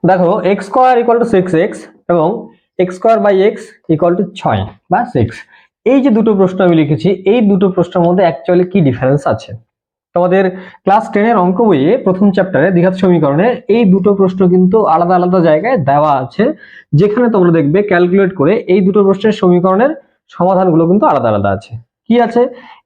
দেখো x square equal to 6x এবং x square by x equal to 6 বা 6, এই যে দুটো প্রশ্ন আমি লিখেছি, এই দুটো প্রশ্নের মধ্যে অ্যাকচুয়ালি কি ডিফারেন্স আছে? তোমাদের ক্লাস 10 এর অঙ্ক বইয়ে প্রথম চ্যাপ্টারে দ্বিঘাত সমীকরণে এই দুটো প্রশ্ন কিন্তু আলাদা আলাদা জায়গায় দেওয়া আছে, যেখানে তোমরা দেখবে ক্যালকুলেট করে এই দুটো প্রশ্নের সমীকরণের সমাধানগুলো কিন্তু আলাদা আলাদা আছে। কি আছে?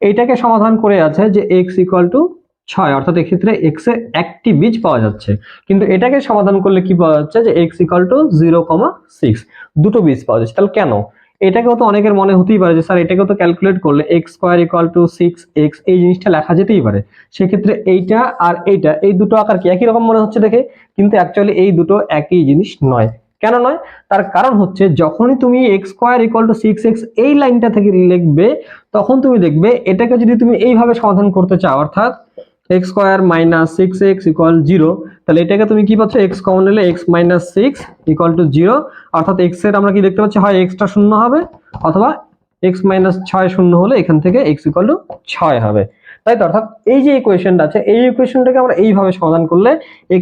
এইটাকে সমাধান করে আছে যে x ইকুয়াল টু 6, অর্থাৎ এক্ষেত্রে x এর একটি বীজ পাওয়া যাচ্ছে, কিন্তু এটাকে সমাধান করলে কি পাওয়া যাচ্ছে যে x ইকুয়াল টু 0,6, দুটো বীজ পাওয়া যাচ্ছে। তাহলে কেন? এটাকেও তো অনেকের মনে হতেই পারে যে স্যার এটাকেও তো ক্যালকুলেট করলে x square equal to 6x এই জিনিসটা লেখা যেতেই পারে, সেক্ষেত্রে এইটা আর এইটা এই দুটো আকার কি একই রকম মনে হচ্ছে দেখে, কিন্তু অ্যাকচুয়ালি এই দুটো একই জিনিস নয়। কেন নয়? তার কারণ হচ্ছে যখনই তুমি x square equal to 6x এই লাইনটা থেকে লিখবে, তখন তুমি দেখবে এটাকে যদি তুমি এইভাবে সমাধান করতে চাও, অর্থাৎ x square minus 6x equal 0, তাহলে এটাকে তুমি কি পাচ্ছ, x কমন নিলে x মাইনাস 6 ইকুয়াল টু 0, অর্থাৎ x এর আমরা কি দেখতে পাচ্ছি, হয় x টা শূন্য হবে অথবা x মাইনাস 6 শূন্য হলে এখান থেকে x ইকুয়াল টু 6 হবে। তাই তো? অর্থাৎ এই যে ইকুয়েশনটা আছে, এই ইকুয়েশনটাকে আমরা এইভাবে সমাধান করলে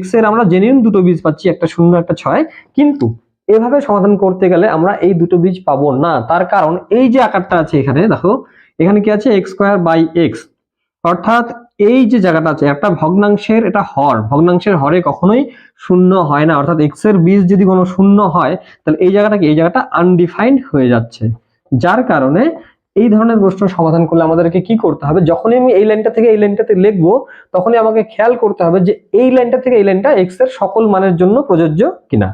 x এর আমরা জেনুইন দুটো বীজ পাচ্ছি, একটা শূন্য একটা 6, কিন্তু এভাবে সমাধান করতে গেলে আমরা এই দুটো বীজ পাবো না। তার কারণ এই যে আকারটা আছে এখানে দেখো, এখানে কি আছে, x স্কয়ার বাই x, অর্থাৎ এই যে জায়গাটা আছে একটা ভগ্নাংশের, এটা হর, ভগ্নাংশের হরে কখনোই শূন্য হয় না, অর্থাৎ x এর বীজ যদি কোনো শূন্য হয় তাহলে এই জায়গাটা কি, এই জায়গাটা আনডিফাইন্ড হয়ে যাচ্ছে। যার কারণে এই ধরনের প্রশ্ন সমাধান করলে আমাদেরকে কি করতে হবে, যখনই আমি এই লাইনটা থেকে এই লাইনটাতে লিখবো, তখনই আমাকে খেয়াল করতে হবে যে এই লাইনটা থেকে এই লাইনটা x এর সকল মানের জন্য প্রযোজ্য কিনা।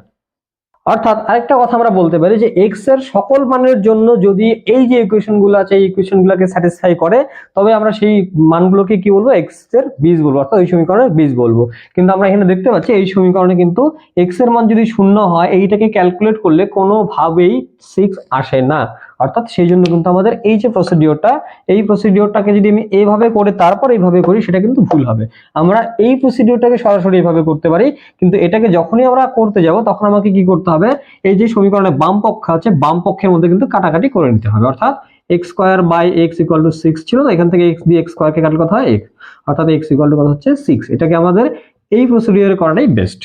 অর্থাৎ আরেকটা কথা আমরা বলতে পারি যে x এর সকল মানের জন্য যদি এই যে ইকুয়েশনগুলো আছে এই ইকুয়েশনগুলোকে স্যাটিসফাই করে, তবে আমরা সেই মানগুলোকে কি বলবো, x এর বীজ বলবো, অর্থাৎ ওই সমীকরণের বীজ বলবো। কিন্তু আমরা এখানে দেখতে পাচ্ছি এই সমীকরণে কিন্তু x এর মান যদি শূন্য হয়, এইটাকে ক্যালকুলেট করলে কোনোভাবেই 6 আসে না। অর্থাৎ সেই জন্য কিন্তু আমাদের এই যে প্রসিডিওরটা, এই প্রসিডিওরটাকে যদি আমি এইভাবে করে তারপর এইভাবে করি, সেটা কিন্তু ভুল হবে। আমরা এই প্রসিডিওরটাকে সরাসরি এইভাবে করতে পারি, কিন্তু এটাকে যখনই আমরা করতে যাব তখন আমাকে কি করতে হবে, এই যে সমীকরণে বাম পক্ষ আছে, বাম পক্ষের মধ্যে কিন্তু কাটাকাটি করে নিতে হবে। অর্থাৎ x square by x equal to 6 ছিল, তো এখান থেকে x দিয়ে x স্কয়ার কে কাটলে কত হয়, x, অর্থাৎ x ইকুয়াল টু কত হচ্ছে 6। এটাকে আমাদের এই প্রসিডিওরে করাটাই বেস্ট।